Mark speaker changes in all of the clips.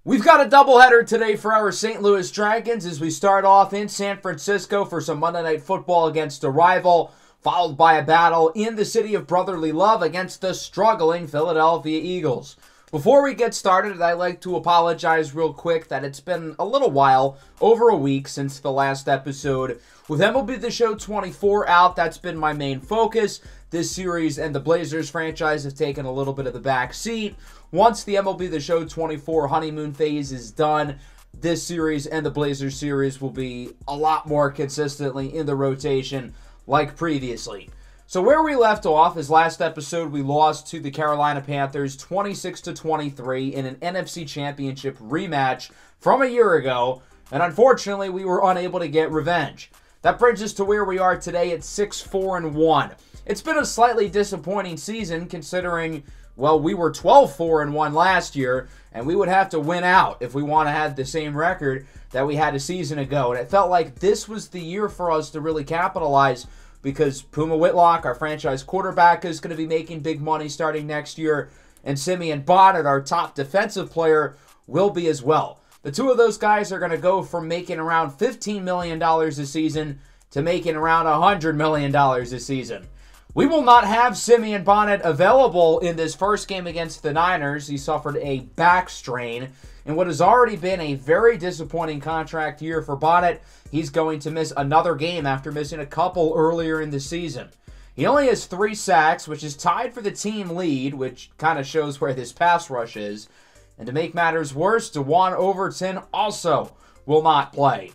Speaker 1: We've got a doubleheader today for our St. Louis Dragons as we start off in San Francisco for some Monday Night Football against a rival, followed by a battle in the city of brotherly love against the struggling Philadelphia Eagles. Before we get started, I'd like to apologize real quick that it's been a little while, over a week since the last episode. With MLB The Show 24 out, that's been my main focus. This series and the Blazers franchise have taken a little bit of the back seat. Once the MLB The Show 24 honeymoon phase is done, this series and the Blazers series will be a lot more consistently in the rotation like previously. So where we left off is last episode we lost to the Carolina Panthers 26-23 in an NFC Championship rematch from a year ago, and unfortunately we were unable to get revenge. That brings us to where we are today at 6-4-1. It's been a slightly disappointing season considering, well, we were 12-4-1 last year, and we would have to win out if we want to have the same record that we had a season ago. And it felt like this was the year for us to really capitalize because Puma Whitlock, our franchise quarterback, is going to be making big money starting next year, and Simeon Bonnet, our top defensive player, will be as well. The two of those guys are going to go from making around $15 million a season to making around $100 million a season. We will not have Simeon Bonnet available in this first game against the Niners. He suffered a back strain in what has already been a very disappointing contract year for Bonnet. He's going to miss another game after missing a couple earlier in the season. He only has 3 sacks, which is tied for the team lead, which kind of shows where this pass rush is. And to make matters worse, DeJuan Overton also will not play.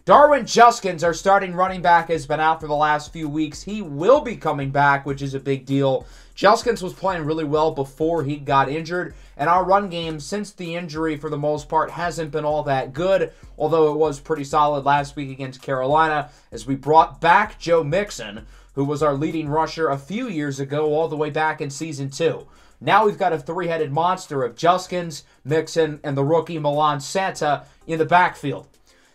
Speaker 1: Darwin Juskins, our starting running back, has been out for the last few weeks. He will be coming back, which is a big deal. Juskins was playing really well before he got injured, and our run game since the injury, for the most part, hasn't been all that good, although it was pretty solid last week against Carolina as we brought back Joe Mixon, who was our leading rusher a few years ago, all the way back in Season 2. Now we've got a three-headed monster of Juskins, Mixon, and the rookie Milan Santa in the backfield.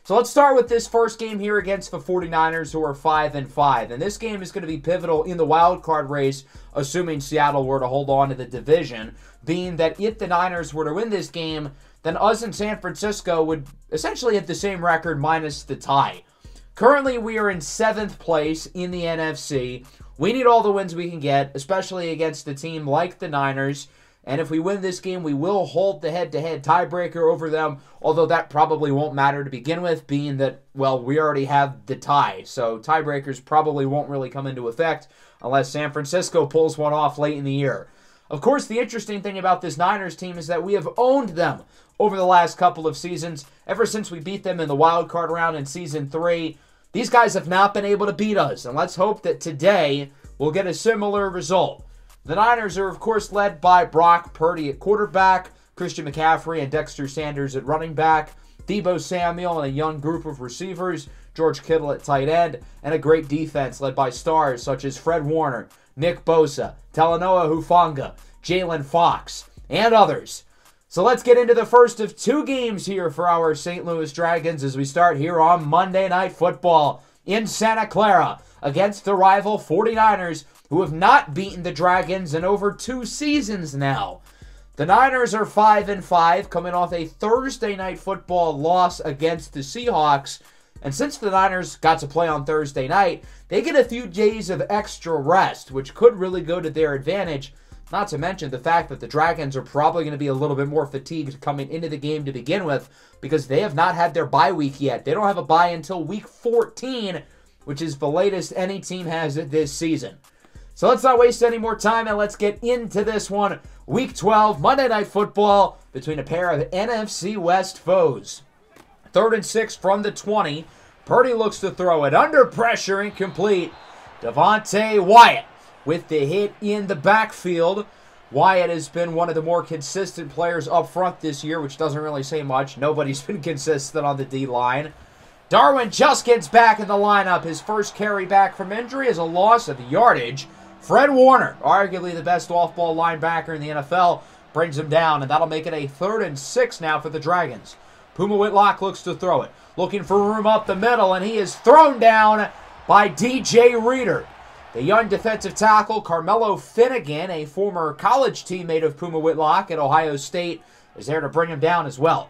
Speaker 1: So let's start with this first game here against the 49ers, who are 5-5. And this game is going to be pivotal in the wild card race, assuming Seattle were to hold on to the division, being that if the Niners were to win this game, then us and San Francisco would essentially have the same record minus the tie. Currently, we are in 7th place in the NFC. We need all the wins we can get, especially against a team like the Niners. And if we win this game, we will hold the head-to-head tiebreaker over them, although that probably won't matter to begin with, being that, well, we already have the tie. So tiebreakers probably won't really come into effect unless San Francisco pulls one off late in the year. Of course, the interesting thing about this Niners team is that we have owned them over the last couple of seasons. Ever since we beat them in the wild card round in Season 3, these guys have not been able to beat us. And let's hope that today we'll get a similar result. The Niners are, of course, led by Brock Purdy at quarterback, Christian McCaffrey and Dexter Sanders at running back, Deebo Samuel and a young group of receivers, George Kittle at tight end, and a great defense led by stars such as Fred Warner, Nick Bosa, Talanoa Hufanga, Jalen Fox, and others. So let's get into the first of 2 games here for our St. Louis Dragons as we start here on Monday Night Football in Santa Clara against the rival 49ers, who have not beaten the Dragons in over 2 seasons now. The Niners are 5-5, coming off a Thursday Night Football loss against the Seahawks. And since the Niners got to play on Thursday night, they get a few days of extra rest, which could really go to their advantage. Not to mention the fact that the Dragons are probably going to be a little bit more fatigued coming into the game to begin with, because they have not had their bye week yet. They don't have a bye until week 14, which is the latest any team has it this season. So let's not waste any more time and let's get into this one. Week 12, Monday Night Football between a pair of NFC West foes. 3rd and 6 from the 20. Purdy looks to throw it under pressure, incomplete. Devontae Wyatt with the hit in the backfield. Wyatt has been one of the more consistent players up front this year, which doesn't really say much. Nobody's been consistent on the D-line. Darwin Juskins back in the lineup. His first carry back from injury is a loss of yardage. Fred Warner, arguably the best off-ball linebacker in the NFL, brings him down, and that'll make it a 3rd and 6 now for the Dragons. Puma Whitlock looks to throw it, looking for room up the middle, and he is thrown down by DJ Reader. The young defensive tackle, Carmelo Finnegan, a former college teammate of Puma Whitlock at Ohio State, is there to bring him down as well.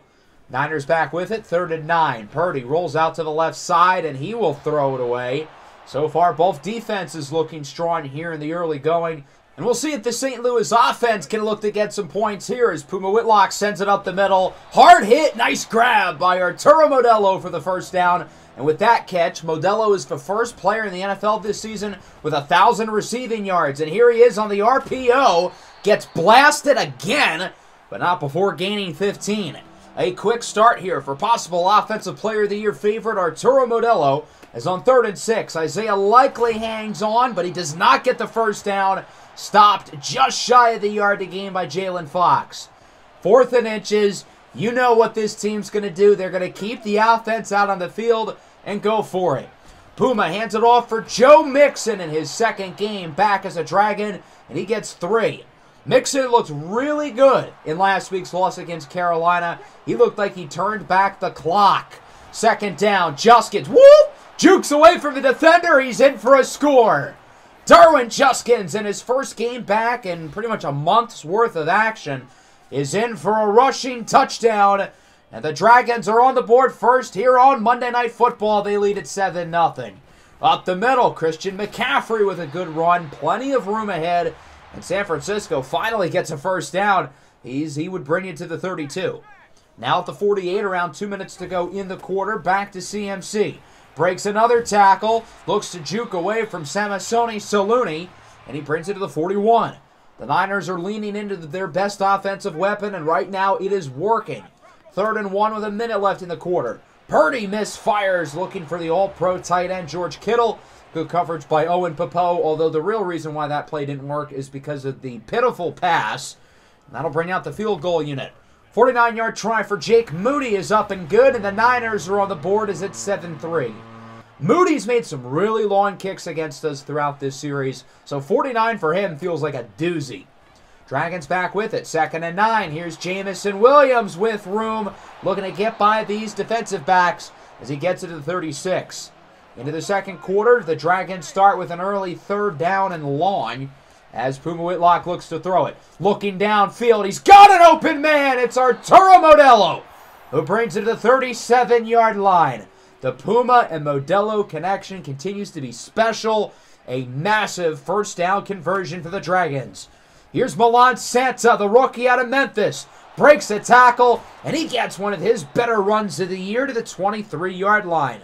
Speaker 1: Niners back with it, 3rd and 9. Purdy rolls out to the left side, and he will throw it away. So far, both defenses looking strong here in the early going. And we'll see if the St. Louis offense can look to get some points here as Puma Whitlock sends it up the middle. Hard hit, nice grab by Arturo Modelo for the first down. And with that catch, Modelo is the first player in the NFL this season with 1,000 receiving yards. And here he is on the RPO, gets blasted again, but not before gaining 15. A quick start here for possible Offensive Player of the Year favorite Arturo Modelo, as on 3rd and 6. Isaiah likely hangs on, but he does not get the first down. Stopped just shy of the yard to gain by Jalen Fox. 4th and inches. You know what this team's going to do. They're going to keep the offense out on the field and go for it. Puma hands it off for Joe Mixon in his 2nd game back as a Dragon, and he gets 3. Mixon looked really good in last week's loss against Carolina. He looked like he turned back the clock. 2nd down, Juskins, whoop! Jukes away from the defender. He's in for a score. Darwin Juskins, in his first game back in pretty much a month's worth of action, is in for a rushing touchdown. And the Dragons are on the board first here on Monday Night Football. They lead at 7-0. Up the middle, Christian McCaffrey with a good run. Plenty of room ahead. And San Francisco finally gets a first down. He would bring it to the 32. Now at the 48, around 2 minutes to go in the quarter. Back to CMC. Breaks another tackle. Looks to juke away from Samasoni Saluni. And he brings it to the 41. The Niners are leaning into their best offensive weapon. And right now it is working. 3rd and 1 with a minute left in the quarter. Purdy misfires looking for the all-pro tight end George Kittle. Good coverage by Owen Popo, although the real reason why that play didn't work is because of the pitiful pass. And that'll bring out the field goal unit. 49-yard try for Jake Moody is up and good, and the Niners are on the board as it's 7-3. Moody's made some really long kicks against us throughout this series, so 49 for him feels like a doozy. Dragons back with it, 2nd and 9. Here's Jamison Williams with room, looking to get by these defensive backs as he gets it to the 36. Into the 2nd quarter, the Dragons start with an early 3rd down and long as Puma Whitlock looks to throw it. Looking downfield, he's got an open man. It's Arturo Modelo who brings it to the 37-yard line. The Puma and Modelo connection continues to be special. A massive first down conversion for the Dragons. Here's Milan Santa, the rookie out of Memphis. Breaks a tackle, and he gets one of his better runs of the year to the 23-yard line.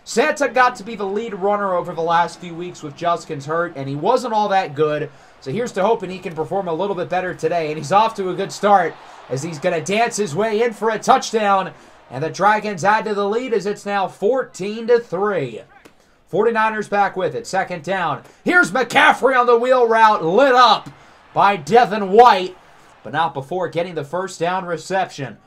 Speaker 1: Santa got to be the lead runner over the last few weeks with Juskins hurt, and he wasn't all that good. So here's to hoping he can perform a little bit better today. And he's off to a good start as he's going to dance his way in for a touchdown. And the Dragons add to the lead as it's now 14-3. 49ers back with it. 2nd down. Here's McCaffrey on the wheel route, lit up by Devin White, but not before getting the first down reception.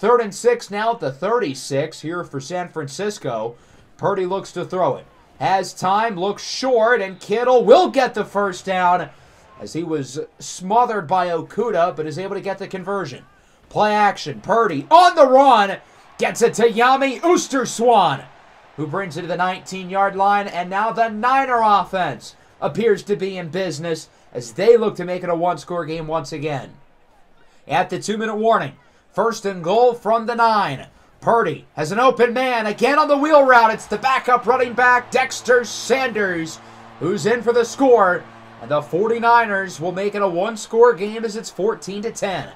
Speaker 1: 3rd and 6 now at the 36 here for San Francisco. Purdy looks to throw it. Has time, looks short, and Kittle will get the first down as he was smothered by Okudah, but is able to get the conversion. Play action, Purdy on the run, gets it to Yami Oosterswan, who brings it to the 19-yard line, and now the Niner offense appears to be in business as they look to make it a one-score game once again. At the 2-minute warning, 1st and goal from the 9. Purdy has an open man again on the wheel route. It's the backup running back, Dexter Sanders, who's in for the score. And the 49ers will make it a one-score game as it's 14-10.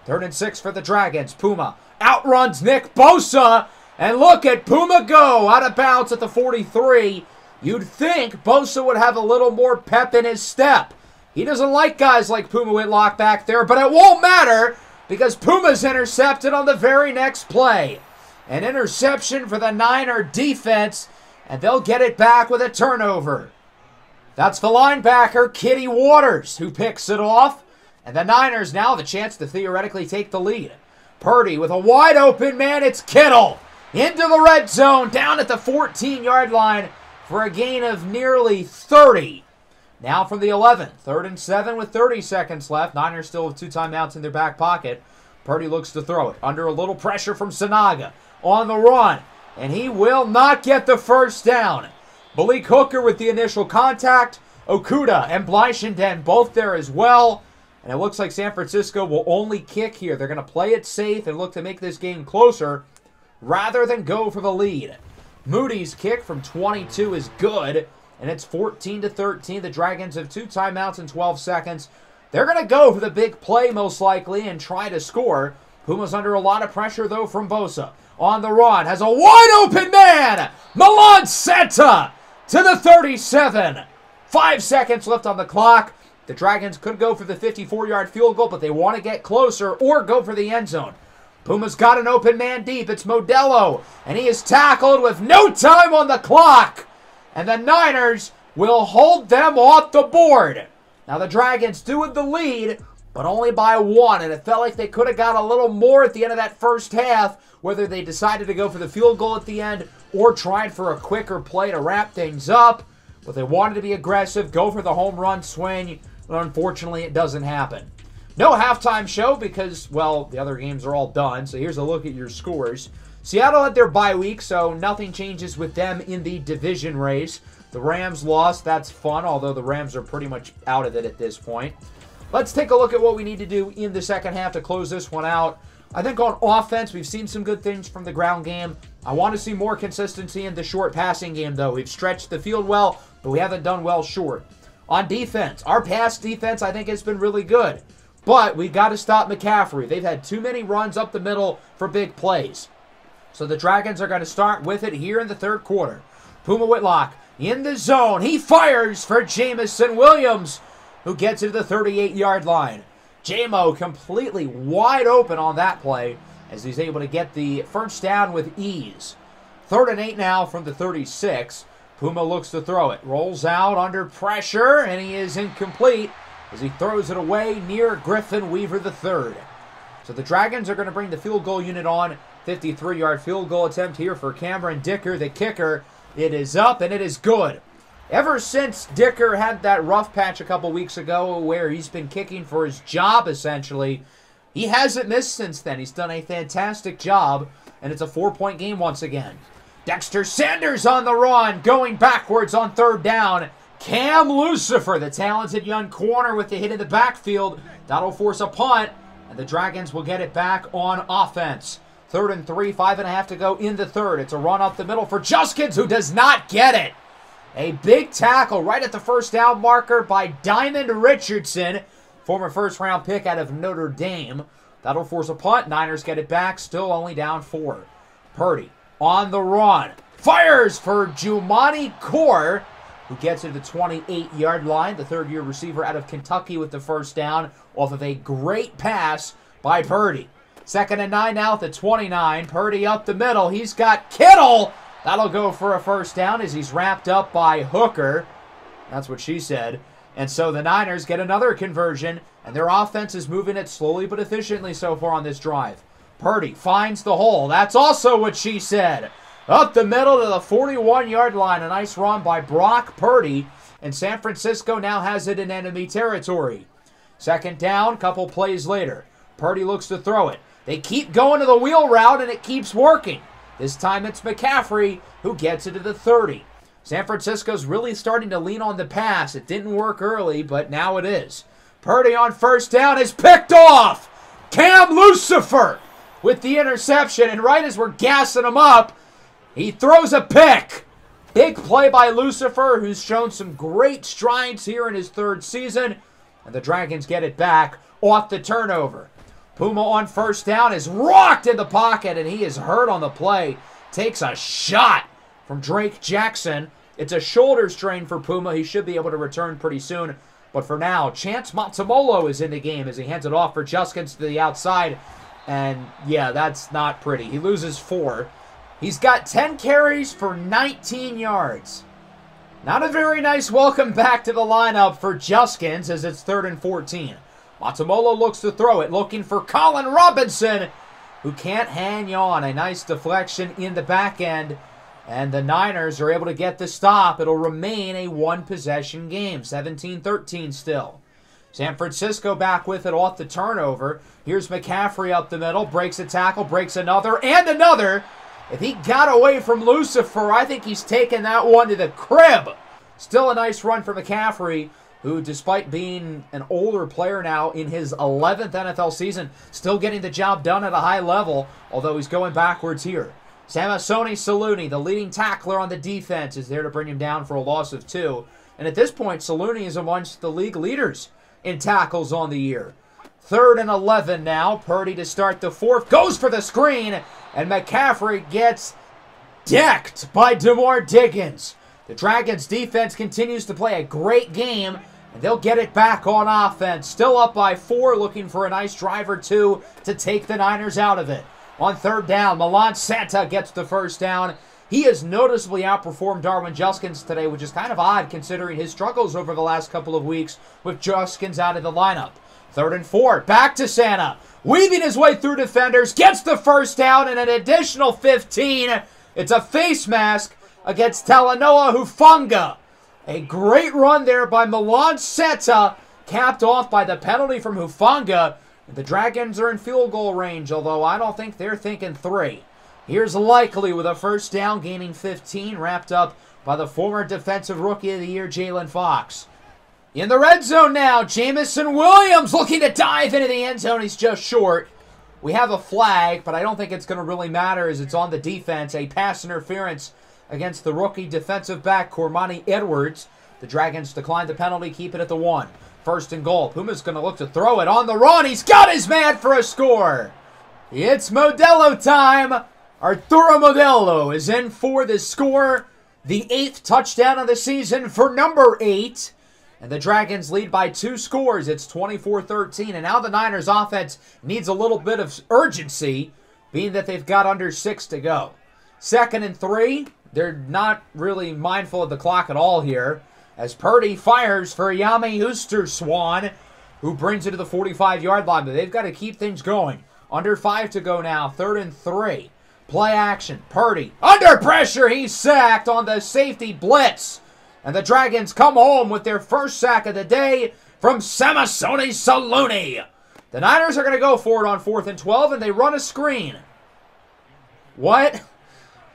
Speaker 1: 3rd and 6 for the Dragons. Puma outruns Nick Bosa. And look at Puma go out of bounds at the 43. You'd think Bosa would have a little more pep in his step. He doesn't like guys like Puma Whitlock back there, but it won't matter because Puma's intercepted on the very next play. An interception for the Niner defense, and they'll get it back with a turnover. That's the linebacker, Kitty Waters, who picks it off, and the Niners now have a chance to theoretically take the lead. Purdy with a wide open man, it's Kittle into the red zone, down at the 14-yard line for a gain of nearly 30. Now from the 11, 3rd and 7 with 30 seconds left. Niners still with 2 timeouts in their back pocket. Purdy looks to throw it under a little pressure from Sanaga on the run, and he will not get the first down. Malik Hooker with the initial contact. Okudah and Bleichenden both there as well. And it looks like San Francisco will only kick here. They're going to play it safe and look to make this game closer rather than go for the lead. Moody's kick from 22 is good, and it's 14-13. The Dragons have 2 timeouts in 12 seconds. They're going to go for the big play most likely and try to score. Puma's under a lot of pressure, though, from Bosa. On the run, has a wide-open man! Milan Santa to the 37. 5 seconds left on the clock. The Dragons could go for the 54-yard field goal, but they want to get closer or go for the end zone. Puma's got an open man deep. It's Modelo, and he is tackled with no time on the clock. And the Niners will hold them off the board. Now the Dragons do have the lead, but only by 1, and it felt like they could have got a little more at the end of that first half, whether they decided to go for the field goal at the end or tried for a quicker play to wrap things up. But they wanted to be aggressive, go for the home run swing, but unfortunately it doesn't happen. No halftime show because, well, the other games are all done, so here's a look at your scores. Seattle had their bye week, so nothing changes with them in the division race. The Rams lost. That's fun, although the Rams are pretty much out of it at this point. Let's take a look at what we need to do in the second half to close this one out. I think on offense, we've seen some good things from the ground game. I want to see more consistency in the short passing game, though. We've stretched the field well, but we haven't done well short. On defense, our pass defense, I think, has been really good. But we've got to stop McCaffrey. They've had too many runs up the middle for big plays. So the Dragons are going to start with it here in the third quarter. Puma Whitlock in the zone. He fires for Jamison Williams, who gets to the 38-yard line. J-Mo completely wide open on that play as he's able to get the first down with ease. 3rd and 8 now from the 36. Puma looks to throw it. Rolls out under pressure, and he is incomplete as he throws it away near Griffin Weaver III. So the Dragons are going to bring the field goal unit on. 53-yard field goal attempt here for Cameron Dicker, the kicker. It is up, and it is good. Ever since Dicker had that rough patch a couple weeks ago where he's been kicking for his job, essentially, he hasn't missed since then. He's done a fantastic job, and it's a 4-point game once again. Dexter Sanders on the run, going backwards on 3rd down. Cam Lucifer, the talented young corner with the hit in the backfield. That'll force a punt, and the Dragons will get it back on offense. 3rd and 3, 5.5 to go in the third. It's a run up the middle for Juskins, who does not get it. A big tackle right at the first down marker by Diamond Richardson, former first-round pick out of Notre Dame. That'll force a punt. Niners get it back, still only down 4. Purdy on the run. Fires for Jumani Core, who gets to the 28-yard line. The third-year receiver out of Kentucky with the first down off of a great pass by Purdy. 2nd and 9 now at the 29. Purdy up the middle. He's got Kittle. That'll go for a first down as he's wrapped up by Hooker. That's what she said. And so the Niners get another conversion, and their offense is moving it slowly but efficiently so far on this drive. Purdy finds the hole. That's also what she said. Up the middle to the 41-yard line. A nice run by Brock Purdy, and San Francisco now has it in enemy territory. 2nd down, couple plays later. Purdy looks to throw it. They keep going to the wheel route, and it keeps working. This time it's McCaffrey who gets it to the 30. San Francisco's really starting to lean on the pass. It didn't work early, but now it is. Purdy on first down is picked off. Cam Lucifer with the interception, and right as we're gassing him up, he throws a pick. Big play by Lucifer, who's shown some great strides here in his 3rd season, and the Dragons get it back off the turnover. Puma on first down is rocked in the pocket, and he is hurt on the play. Takes a shot from Drake Jackson. It's a shoulder strain for Puma. He should be able to return pretty soon. But for now, Chance Matamolo is in the game as he hands it off for Juskins to the outside. And, yeah, that's not pretty. He loses 4. He's got 10 carries for 19 yards. Not a very nice welcome back to the lineup for Juskins as it's 3rd and 14. Matamolo looks to throw it, looking for Colin Robinson, who can't hang on. A nice deflection in the back end, and the Niners are able to get the stop. It'll remain a one-possession game, 17-13 still. San Francisco back with it off the turnover. Here's McCaffrey up the middle, breaks a tackle, breaks another, and another. If he got away from Lucifer, I think he's taken that one to the crib. Still a nice run for McCaffrey, who who, despite being an older player now in his 11th NFL season, still getting the job done at a high level, although he's going backwards here. Samasoni Saluni, the leading tackler on the defense, is there to bring him down for a loss of 2. And at this point, Saluni is amongst the league leaders in tackles on the year. 3rd and 11 now. Purdy to start the 4th. Goes for the screen, and McCaffrey gets decked by DeMar Diggins. The Dragons defense continues to play a great game, and they'll get it back on offense. Still up by 4, looking for a nice drive or 2 to take the Niners out of it. On 3rd down, Milan Santa gets the 1st down. He has noticeably outperformed Darwin Juskins today, which is kind of odd considering his struggles over the last couple of weeks with Juskins out of the lineup. 3rd and 4, back to Santa. Weaving his way through defenders, gets the 1st down and an additional 15. It's a face mask against Talanoa Hufanga. A great run there by Milan Seta, capped off by the penalty from Hufanga. The Dragons are in field goal range, although I don't think they're thinking 3. Here's Likely with a 1st down, gaining 15, wrapped up by the former Defensive Rookie of the Year, Jalen Fox. In the red zone now, Jamison Williams looking to dive into the end zone. He's just short. We have a flag, but I don't think it's going to really matter as it's on the defense. A pass interference against the rookie defensive back, Cormani Edwards. The Dragons decline the penalty, keep it at the 1. 1st and goal. Puma's going to look to throw it on the run. He's got his man for a score. It's Modelo time. Arturo Modelo is in for the score. The 8th touchdown of the season for number 8. And the Dragons lead by 2 scores. It's 24-13. And now the Niners offense needs a little bit of urgency, being that they've got under 6 to go. 2nd and 3. They're not really mindful of the clock at all here, as Purdy fires for Yami Oosterswan, who brings it to the 45-yard line. But they've got to keep things going. Under 5 to go now. 3rd and 3. Play action. Purdy under pressure. He's sacked on the safety blitz. And the Dragons come home with their 1st sack of the day from Samasoni Saluni. The Niners are going to go for it on 4th and 12, and they run a screen. What?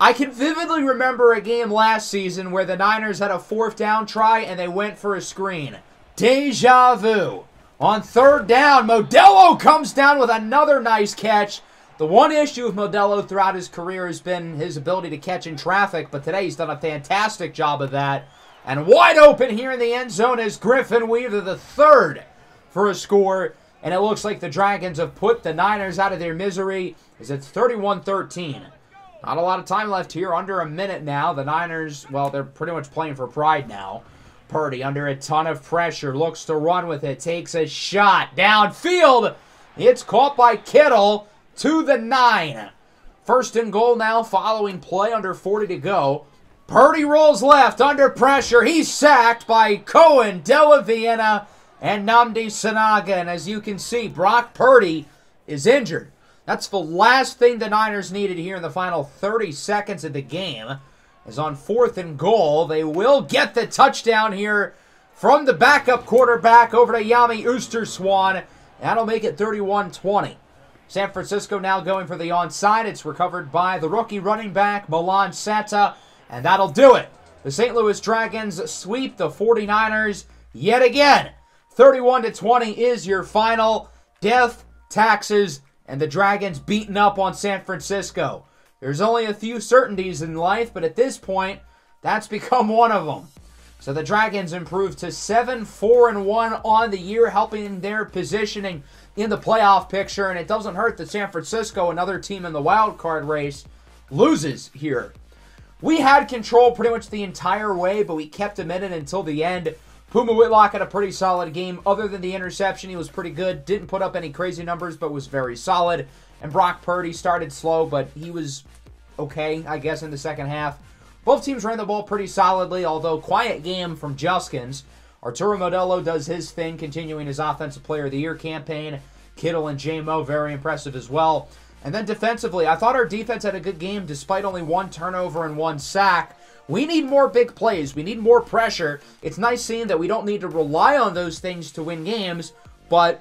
Speaker 1: I can vividly remember a game last season where the Niners had a 4th down try and they went for a screen. Deja vu. On 3rd down, Modelo comes down with another nice catch. The one issue with Modelo throughout his career has been his ability to catch in traffic, but today he's done a fantastic job of that. And wide open here in the end zone is Griffin Weaver, the 3rd for a score. And it looks like the Dragons have put the Niners out of their misery as it's 31-13. Not a lot of time left here, under a minute now. The Niners, well, they're pretty much playing for pride now. Purdy under a ton of pressure, looks to run with it, takes a shot downfield. It's caught by Kittle to the 9. 1st and goal now following play, under 40 to go. Purdy rolls left under pressure. He's sacked by Cohen, Della Vienna, and Nnamdi Sanaga. And as you can see, Brock Purdy is injured. That's the last thing the Niners needed here in the final 30 seconds of the game. As on 4th and goal, they will get the touchdown here from the backup quarterback over to Yami Oosterswan. That'll make it 31-20. San Francisco now going for the onside. It's recovered by the rookie running back, Milan Santa, and that'll do it. The St. Louis Dragons sweep the 49ers yet again. 31-20 is your final. Death, taxes, and the Dragons beaten up on San Francisco. There's only a few certainties in life, but at this point, that's become one of them. So the Dragons improved to 7-4-1 on the year, helping their positioning in the playoff picture. And it doesn't hurt that San Francisco, another team in the wild card race, loses here. We had control pretty much the entire way, but we kept them in it until the end. Puma Whitlock had a pretty solid game. Other than the interception, he was pretty good. Didn't put up any crazy numbers, but was very solid. And Brock Purdy started slow, but he was okay, I guess, in the second half. Both teams ran the ball pretty solidly, although quiet game from Juskins. Arturo Modelo does his thing, continuing his Offensive Player of the Year campaign. Kittle and J-Mo, very impressive as well. And then defensively, I thought our defense had a good game despite only 1 turnover and 1 sack. We need more big plays. We need more pressure. It's nice seeing that we don't need to rely on those things to win games, but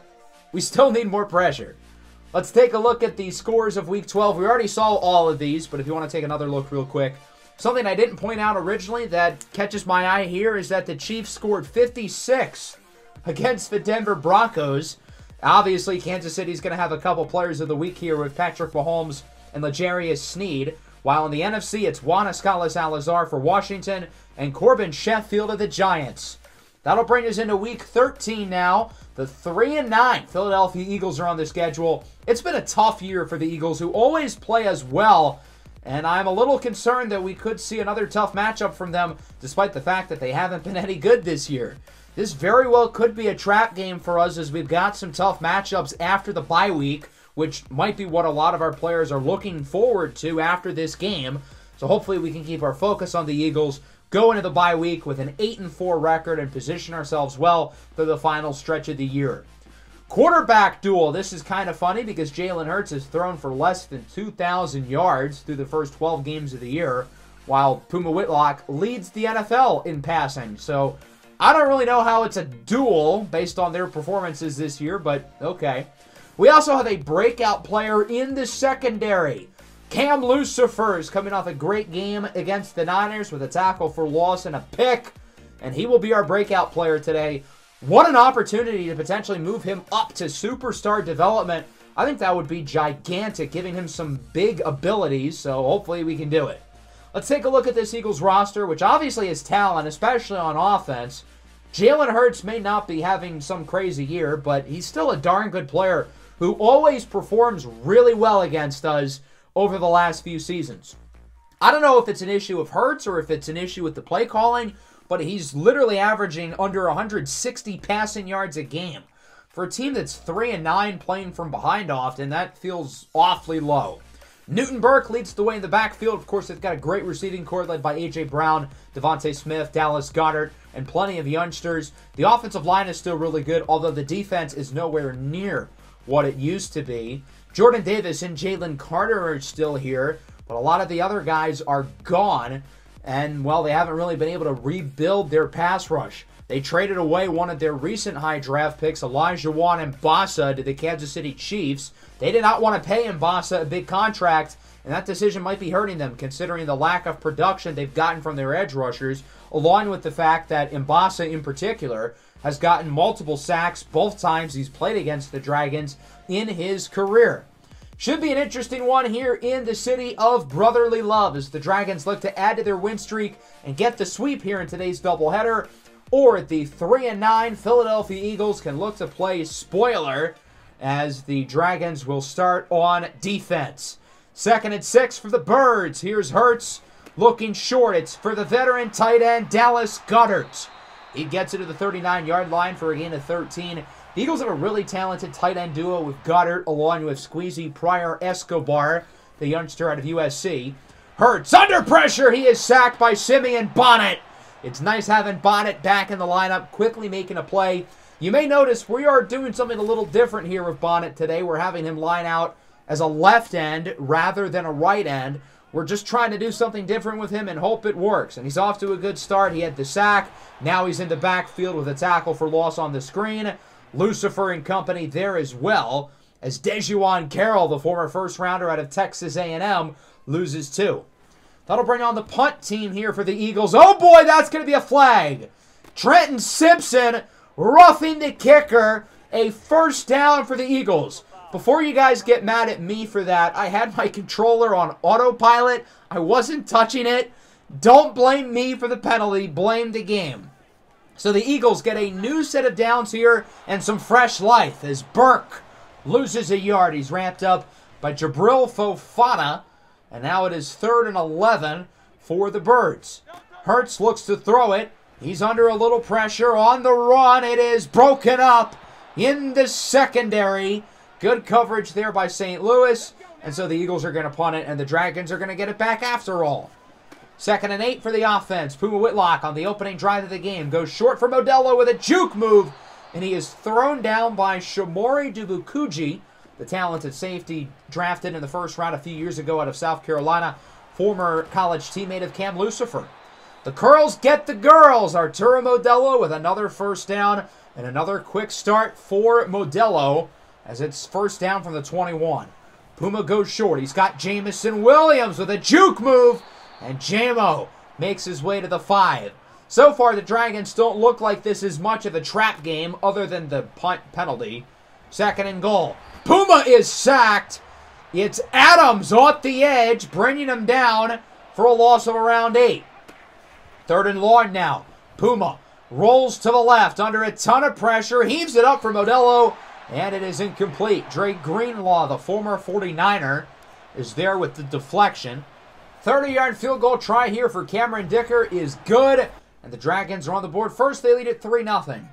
Speaker 1: we still need more pressure. Let's take a look at the scores of Week 12. We already saw all of these, but if you want to take another look real quick. Something I didn't point out originally that catches my eye here is that the Chiefs scored 56 against the Denver Broncos. Obviously, Kansas City's going to have a couple players of the week here with Patrick Mahomes and L'Jarius Sneed. While in the NFC, it's Juan Escala-Salazar for Washington and Corbin Sheffield of the Giants. That'll bring us into Week 13 now. The 3-9 Philadelphia Eagles are on the schedule. It's been a tough year for the Eagles, who always play as well, and I'm a little concerned that we could see another tough matchup from them, despite the fact that they haven't been any good this year. This very well could be a trap game for us, as we've got some tough matchups after the bye week, which might be what a lot of our players are looking forward to after this game. So hopefully we can keep our focus on the Eagles, go into the bye week with an 8-4 record, and position ourselves well for the final stretch of the year. Quarterback duel. This is kind of funny because Jalen Hurts has thrown for less than 2,000 yards through the first 12 games of the year, while Puma Whitlock leads the NFL in passing. So I don't really know how it's a duel based on their performances this year, but okay. We also have a breakout player in the secondary. Cam Lucifer is coming off a great game against the Niners with a tackle for loss and a pick, and he will be our breakout player today. What an opportunity to potentially move him up to superstar development. I think that would be gigantic, giving him some big abilities, so hopefully we can do it. Let's take a look at this Eagles roster, which obviously has talent, especially on offense. Jalen Hurts may not be having some crazy year, but he's still a darn good player who always performs really well against us over the last few seasons. I don't know if it's an issue of Hurts or if it's an issue with the play calling, but he's literally averaging under 160 passing yards a game. For a team that's 3-9 playing from behind often, that feels awfully low. Newton Burke leads the way in the backfield. Of course, they've got a great receiving corps led by A.J. Brown, Devontae Smith, Dallas Goedert, and plenty of youngsters. The offensive line is still really good, although the defense is nowhere near what it used to be. Jordan Davis and Jalen Carter are still here, but a lot of the other guys are gone, and, well, they haven't really been able to rebuild their pass rush. They traded away one of their recent high draft picks, Elijah Mbassa, to the Kansas City Chiefs. They did not want to pay Mbassa a big contract, and that decision might be hurting them, considering the lack of production they've gotten from their edge rushers, along with the fact that Mbassa, in particular, has gotten multiple sacks both times he's played against the Dragons in his career. Should be an interesting one here in the city of brotherly love as the Dragons look to add to their win streak and get the sweep here in today's doubleheader, or the 3-9 Philadelphia Eagles can look to play spoiler as the Dragons will start on defense. 2nd and 6 for the Birds. Here's Hurts looking short. It's for the veteran tight end Dallas Goedert. He gets it to the 39-yard line for a gain of 13. The Eagles have a really talented tight end duo with Goddard along with Squeezy Pryor Escobar, the youngster out of USC. Hurts under pressure. He is sacked by Simeon Bonnet. It's nice having Bonnet back in the lineup, quickly making a play. You may notice we are doing something a little different here with Bonnet today. We're having him line out as a left end rather than a right end. We're just trying to do something different with him and hope it works. And he's off to a good start. He had the sack. Now he's in the backfield with a tackle for loss on the screen. Lucifer and company there as well, as Dejuan Carroll, the former first-rounder out of Texas A&M, loses 2. That'll bring on the punt team here for the Eagles. Oh boy, that's going to be a flag. Trenton Simpson roughing the kicker. A first down for the Eagles. Before you guys get mad at me for that, I had my controller on autopilot. I wasn't touching it. Don't blame me for the penalty. Blame the game. So the Eagles get a new set of downs here and some fresh life as Burke loses a yard. He's ramped up by Jabril Fofana. And now it is 3rd and 11 for the Birds. Hurts looks to throw it. He's under a little pressure on the run. It is broken up in the secondary. Good coverage there by St. Louis. And so the Eagles are going to punt it, and the Dragons are going to get it back after all. 2nd and 8 for the offense. Puma Whitlock on the opening drive of the game goes short for Modelo with a juke move, and he is thrown down by Shamori Dubukuji, the talented safety drafted in the first round a few years ago out of South Carolina, former college teammate of Cam Lucifer. The Curls get the girls. Arturo Modelo with another first down and another quick start for Modelo as it's first down from the 21. Puma goes short. He's got Jamison Williams with a juke move, and Jamo makes his way to the 5. So far, the Dragons don't look like this is much of a trap game other than the punt penalty. 2nd and goal. Puma is sacked. It's Adams off the edge, bringing him down for a loss of around 8. 3rd and long now. Puma rolls to the left under a ton of pressure, heaves it up for Modelo, and it is incomplete. Drake Greenlaw, the former 49er, is there with the deflection. 30-yard field goal try here for Cameron Dicker is good, and the Dragons are on the board. First, they lead at 3-0.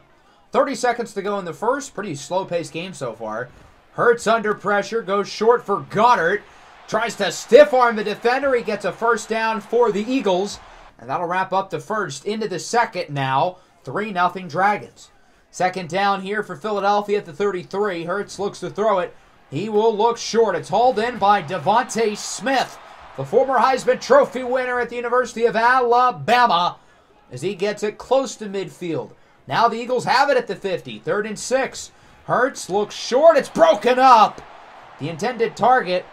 Speaker 1: 30 seconds to go in the first. Pretty slow-paced game so far. Hurts under pressure, goes short for Goddard. Tries to stiff-arm the defender. He gets a first down for the Eagles, and that'll wrap up the first. Into the second now. 3-0 Dragons. 2nd down here for Philadelphia at the 33. Hurts looks to throw it. He will look short. It's hauled in by Devontae Smith, the former Heisman Trophy winner at the University of Alabama, as he gets it close to midfield. Now the Eagles have it at the 50. 3rd and 6. Hurts looks short. It's broken up. The intended target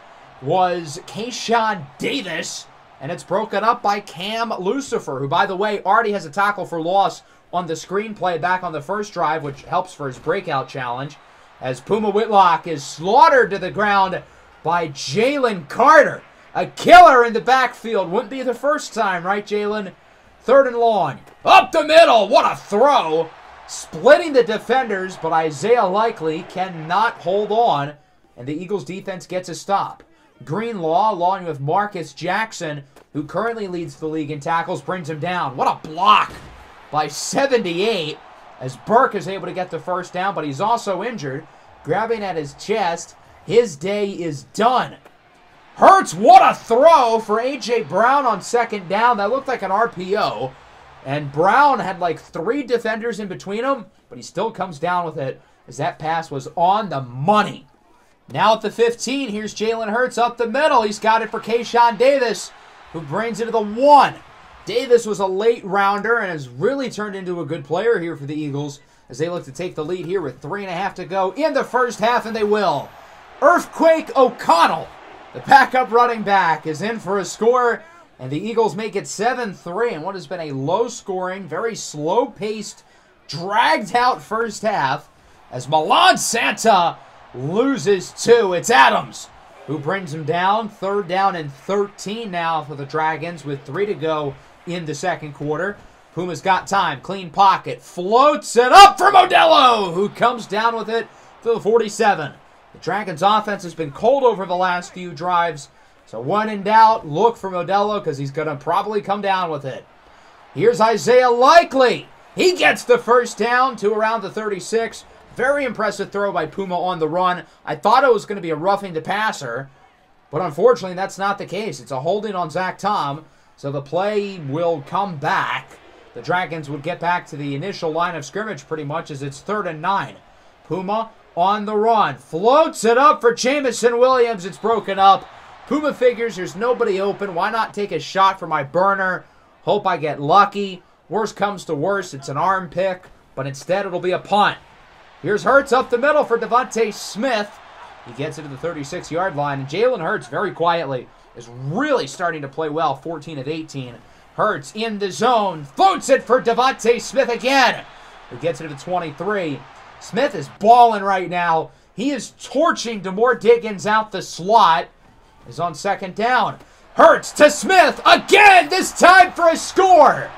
Speaker 1: was Kayshawn Davis, and it's broken up by Cam Lucifer, who, by the way, already has a tackle for loss on the screenplay back on the first drive, which helps for his breakout challenge, as Puma Whitlock is slaughtered to the ground by Jalen Carter. A killer in the backfield. Wouldn't be the first time, right, Jalen? 3rd and long. Up the middle. What a throw. Splitting the defenders, but Isaiah Likely cannot hold on, and the Eagles defense gets a stop. Greenlaw, along with Marcus Jackson, who currently leads the league in tackles, brings him down. What a block by 78, as Burke is able to get the first down, but he's also injured, grabbing at his chest. His day is done. Hurts, what a throw for A.J. Brown on 2nd down. That looked like an RPO. And Brown had like 3 defenders in between him, but he still comes down with it, as that pass was on the money. Now at the 15, here's Jalen Hurts up the middle. He's got it for Kayshawn Davis, who brings it to the 1. Davis was a late rounder and has really turned into a good player here for the Eagles, as they look to take the lead here with 3.5 to go in the first half, and they will. Earthquake O'Connell, the backup running back, is in for a score, and the Eagles make it 7-3 in what has been a low-scoring, very slow-paced, dragged-out first half, as Milan Santa loses 2. It's Adams who brings him down. 3rd down and 13 now for the Dragons with 3 to go in the 2nd quarter. Puma's got time. Clean pocket. Floats it up for Modelo, who comes down with it to the 47. The Dragons' offense has been cold over the last few drives, so when in doubt, look for Modelo, because he's going to probably come down with it. Here's Isaiah Likely. He gets the first down to around the 36. Very impressive throw by Puma on the run. I thought it was going to be a roughing the passer, but unfortunately that's not the case. It's a holding on Zach Tom, so the play will come back. The Dragons would get back to the initial line of scrimmage pretty much, as it's 3rd and 9. Puma on the run. Floats it up for Jamison Williams. It's broken up. Puma figures there's nobody open. Why not take a shot for my burner? Hope I get lucky. Worst comes to worst, it's an arm pick, but instead it'll be a punt. Here's Hurts up the middle for Devontae Smith. He gets it to the 36-yard line, and Jalen Hurts, very quietly, is really starting to play well, 14 of 18. Hurts in the zone, floats it for Devontae Smith again, who gets it to the 23. Smith is balling right now. He is torching Demore Diggins out the slot. Is on 2nd down. Hurts to Smith again, this time for a score.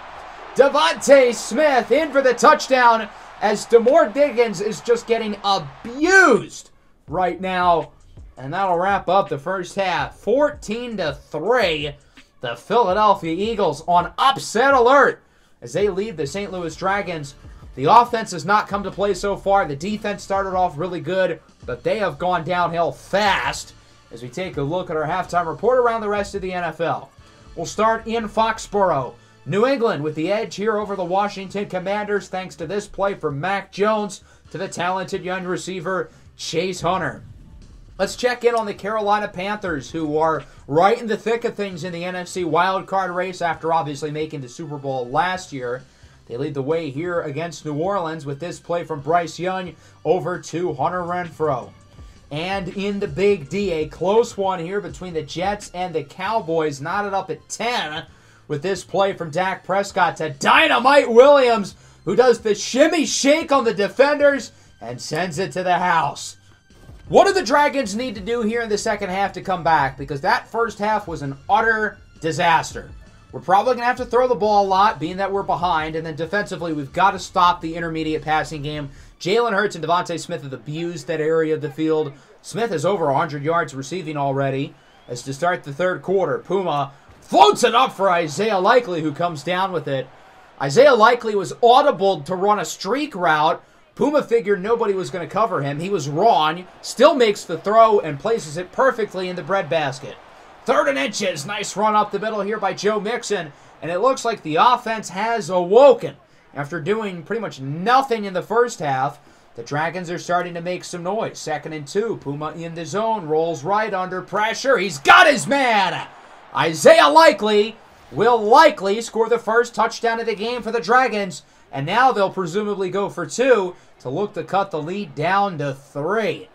Speaker 1: Devontae Smith in for the touchdown, as Demore Diggins is just getting abused right now. And that'll wrap up the first half. 14-3. The Philadelphia Eagles on upset alert as they lead the St. Louis Dragons. The offense has not come to play so far. The defense started off really good, but they have gone downhill fast as we take a look at our halftime report around the rest of the NFL. We'll start in Foxborough. New England with the edge here over the Washington Commanders thanks to this play from Mac Jones to the talented young receiver Chase Hunter. Let's check in on the Carolina Panthers, who are right in the thick of things in the NFC wildcard race after obviously making the Super Bowl last year. They lead the way here against New Orleans with this play from Bryce Young over to Hunter Renfrow. And in the Big D, a close one here between the Jets and the Cowboys, knotted up at 10. with this play from Dak Prescott to Dynamite Williams, who does the shimmy shake on the defenders and sends it to the house. What do the Dragons need to do here in the second half to come back? Because that first half was an utter disaster. We're probably going to have to throw the ball a lot, being that we're behind. And then defensively, we've got to stop the intermediate passing game. Jalen Hurts and Devontae Smith have abused that area of the field. Smith is over 100 yards receiving already. As to start the third quarter, Puma floats it up for Isaiah Likely, who comes down with it. Isaiah Likely was audible to run a streak route. Puma figured nobody was going to cover him. He was wrong. Still makes the throw and places it perfectly in the breadbasket. 3rd and inches. Nice run up the middle here by Joe Mixon. And it looks like the offense has awoken. After doing pretty much nothing in the first half, the Dragons are starting to make some noise. 2nd and 2. Puma in the zone. Rolls right under pressure. He's got his man. Isaiah Likely will likely score the first touchdown of the game for the Dragons. And now they'll presumably go for 2 to look to cut the lead down to 3.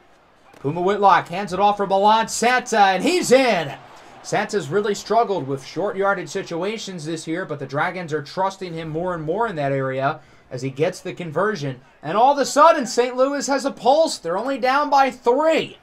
Speaker 1: Puma Whitlock hands it off for Milan Santa, and he's in. Santa's really struggled with short yardage situations this year, but the Dragons are trusting him more and more in that area as he gets the conversion. And all of a sudden, St. Louis has a pulse. They're only down by 3.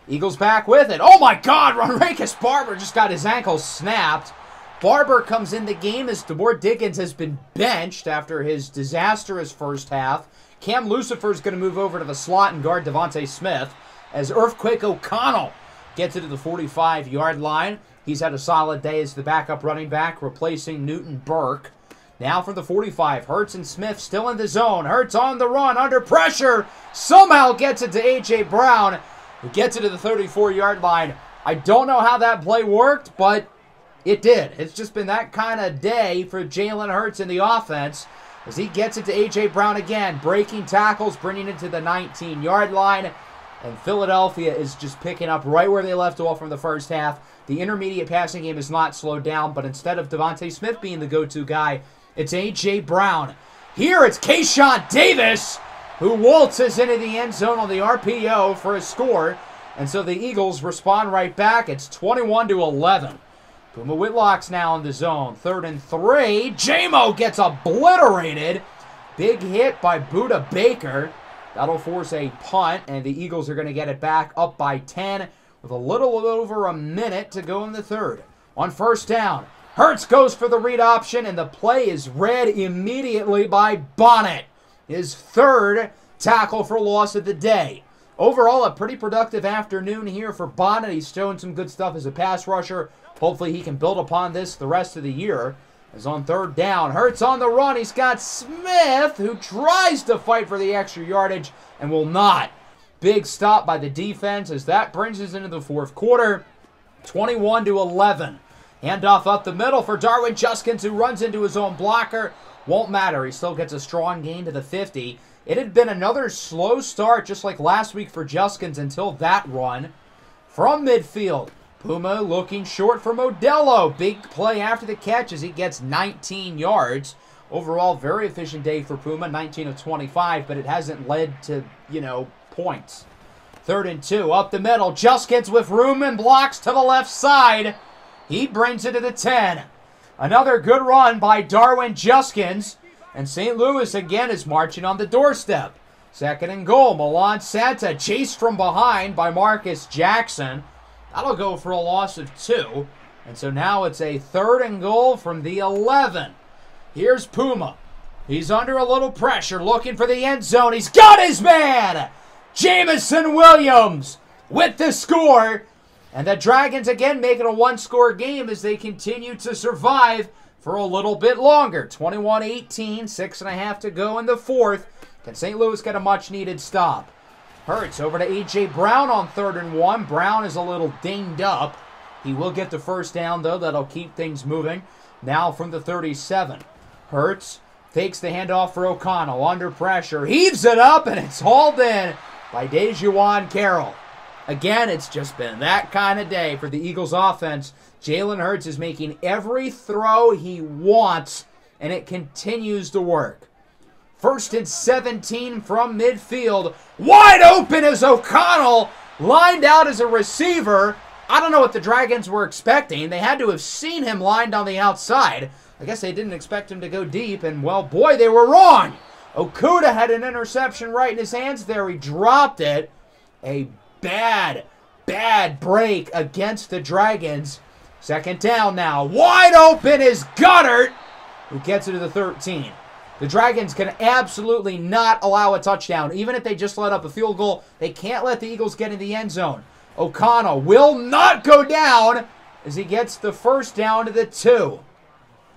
Speaker 1: Eagles back with it. Oh my God, Ronrakis Barber just got his ankle snapped. Barber comes in the game as DeMore Dickens has been benched after his disastrous first half. Cam Lucifer is going to move over to the slot and guard Devontae Smith as Earthquake O'Connell gets it to the 45-yard line. He's had a solid day as the backup running back, replacing Newton Burke. Now from the 45, Hurts and Smith still in the zone. Hurts on the run, under pressure. Somehow gets it to A.J. Brown, who gets it to the 34-yard line. I don't know how that play worked, but it did. It's just been that kind of day for Jalen Hurts in the offense as he gets it to A.J. Brown again, breaking tackles, bringing it to the 19-yard line. And Philadelphia is just picking up right where they left off from the first half. The intermediate passing game is not slowed down, but instead of Devontae Smith being the go-to guy, it's A.J. Brown. Here it's Kayshawn Davis, who waltzes into the end zone on the RPO for a score. And so the Eagles respond right back. It's 21-11. Puma Whitlock's now in the zone. 3rd and 3. J-Mo gets obliterated. Big hit by Budda Baker. That'll force a punt, and the Eagles are going to get it back up by 10 with a little over a minute to go in the third. On 1st down, Hurts goes for the read option, and the play is read immediately by Bonnet. His 3rd tackle for loss of the day. Overall, a pretty productive afternoon here for Bonnet. He's shown some good stuff as a pass rusher. Hopefully he can build upon this the rest of the year. As on 3rd down, Hurts on the run. He's got Smith, who tries to fight for the extra yardage and will not. Big stop by the defense as that brings us into the 4th quarter. 21-11. Handoff up the middle for Darwin Juskins, who runs into his own blocker. Won't matter. He still gets a strong gain to the 50. It had been another slow start, just like last week for Juskins, until that run. From midfield, Puma looking short for Modelo. Big play after the catch as he gets 19 yards. Overall, very efficient day for Puma, 19 of 25, but it hasn't led to, points. 3rd and 2, up the middle. Juskins with room and blocks to the left side. He brings it to the 10. Another good run by Darwin Juskins. And St. Louis again is marching on the doorstep. 2nd and goal. Milan Santa chased from behind by Marcus Jackson. That'll go for a loss of 2. And so now it's a 3rd and goal from the 11. Here's Puma. He's under a little pressure, looking for the end zone. He's got his man! Jamison Williams with the score. And the Dragons again making a one-score game as they continue to survive for a little bit longer. 21-18, 6.5 to go in the 4th. Can St. Louis get a much-needed stop? Hurts over to A.J. Brown on 3rd and 1. Brown is a little dinged up. He will get the first down, though. That'll keep things moving. Now from the 37. Hurts takes the handoff for O'Connell. Under pressure. Heaves it up, and it's hauled in by Dejuan Carroll. Again, it's just been that kind of day for the Eagles offense. Jalen Hurts is making every throw he wants, and it continues to work. 1st and 17 from midfield. Wide open as O'Connell lined out as a receiver. I don't know what the Dragons were expecting. They had to have seen him lined on the outside. I guess they didn't expect him to go deep, and, well, boy, they were wrong. Okudah had an interception right in his hands there. He dropped it. A bad break against the Dragons. Second down now. Wide open is Goddard, who gets it to the 13. The Dragons can absolutely not allow a touchdown. Even if they just let up a field goal, they can't let the Eagles get in the end zone. O'Connell will not go down as he gets the first down to the 2.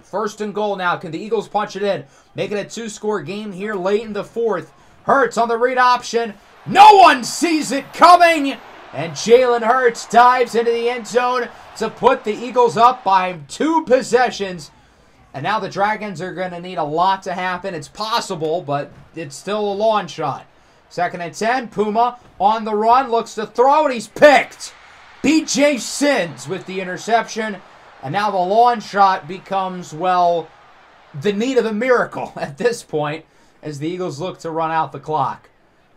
Speaker 1: First and goal now. Can the Eagles punch it in? Make it a 2-score game here late in the 4th. Hurts on the read option. No one sees it coming. And Jalen Hurts dives into the end zone to put the Eagles up by 2 possessions. And now the Dragons are going to need a lot to happen. It's possible, but it's still a long shot. 2nd and 10. Puma on the run. Looks to throw, and he's picked. B.J. Sins with the interception. And now the long shot becomes, well, the need of a miracle at this point as the Eagles look to run out the clock.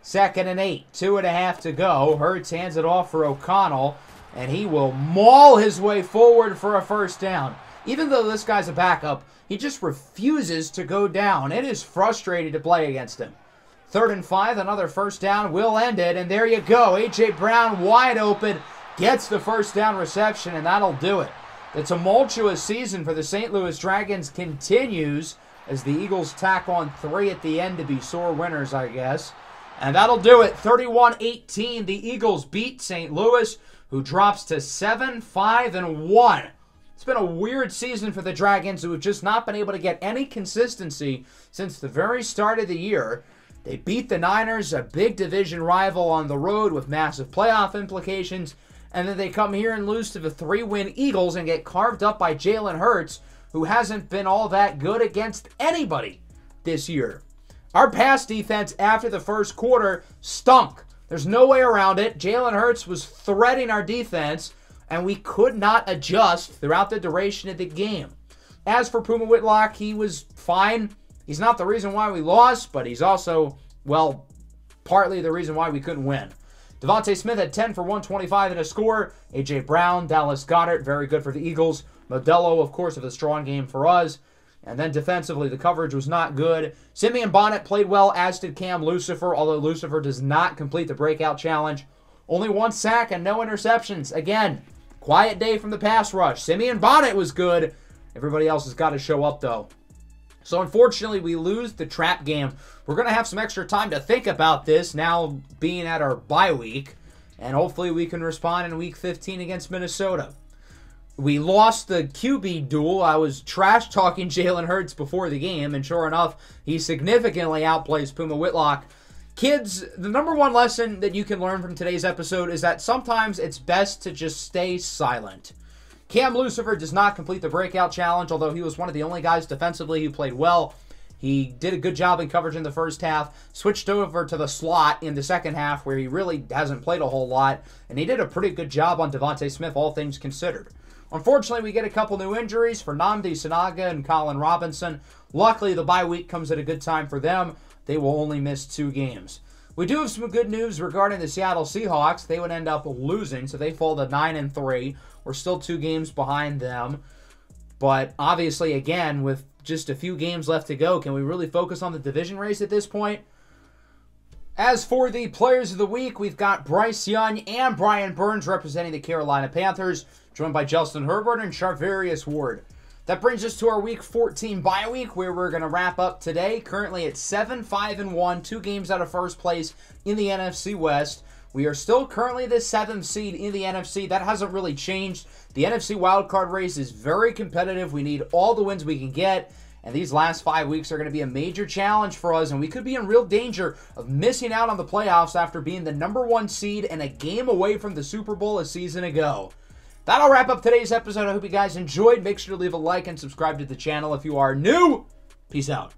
Speaker 1: 2nd and 8. 2.5 to go. Hurts hands it off for O'Connell, and he will maul his way forward for a first down. Even though this guy's a backup, he just refuses to go down. It is frustrating to play against him. 3rd and 5, another first down will end it, and there you go. A.J. Brown wide open, gets the first down reception, and that'll do it. The tumultuous season for the St. Louis Dragons continues as the Eagles tack on 3 at the end to be sore winners, I guess. And that'll do it. 31-18, the Eagles beat St. Louis, who drops to 7-5-1. It's been a weird season for the Dragons, who have just not been able to get any consistency since the very start of the year. They beat the Niners, a big division rival, on the road with massive playoff implications, and then they come here and lose to the 3-win Eagles and get carved up by Jalen Hurts, who hasn't been all that good against anybody this year. Our pass defense after the first quarter stunk. There's no way around it. Jalen Hurts was threading our defense, and we could not adjust throughout the duration of the game. As for Puma Whitlock, he was fine. He's not the reason why we lost, but he's also, well, partly the reason why we couldn't win. Devontae Smith had 10 for 125 and a score. A.J. Brown, Dallas Goedert, very good for the Eagles. Modelo, of course, with a strong game for us. And then defensively, the coverage was not good. Simeon Bonnet played well, as did Cam Lucifer, although Lucifer does not complete the breakout challenge. Only 1 sack and no interceptions. Again, quiet day from the pass rush. Simeon Bonnet was good. Everybody else has got to show up, though. So, unfortunately, we lose the trap game. We're going to have some extra time to think about this now being at our bye week. And hopefully we can respond in Week 15 against Minnesota. We lost the QB duel. I was trash-talking Jalen Hurts before the game, and sure enough, he significantly outplays Puma Whitlock. Kids, the number one lesson that you can learn from today's episode is that sometimes it's best to just stay silent. Cam Lucifer does not complete the breakout challenge, although he was one of the only guys defensively who played well. He did a good job in coverage in the first half, switched over to the slot in the second half where he really hasn't played a whole lot, and he did a pretty good job on Devontae Smith, all things considered. Unfortunately, we get a couple new injuries for Nnamdi Sanaga and Colin Robinson. Luckily, the bye week comes at a good time for them. They will only miss 2 games. We do have some good news regarding the Seattle Seahawks. They would end up losing, so they fall to 9-3. We're still 2 games behind them. But obviously, again, with just a few games left to go, can we really focus on the division race at this point? As for the players of the week, we've got Bryce Young and Brian Burns representing the Carolina Panthers, joined by Justin Herbert and Charvarius Ward. That brings us to our Week 14 bye week, where we're going to wrap up today. Currently at 7-5-1, 2 games out of first place in the NFC West. We are still currently the 7th seed in the NFC. That hasn't really changed. The NFC wildcard race is very competitive. We need all the wins we can get. And these last 5 weeks are going to be a major challenge for us, and we could be in real danger of missing out on the playoffs after being the number 1 seed and a game away from the Super Bowl a season ago. That'll wrap up today's episode. I hope you guys enjoyed. Make sure to leave a like and subscribe to the channel if you are new. Peace out.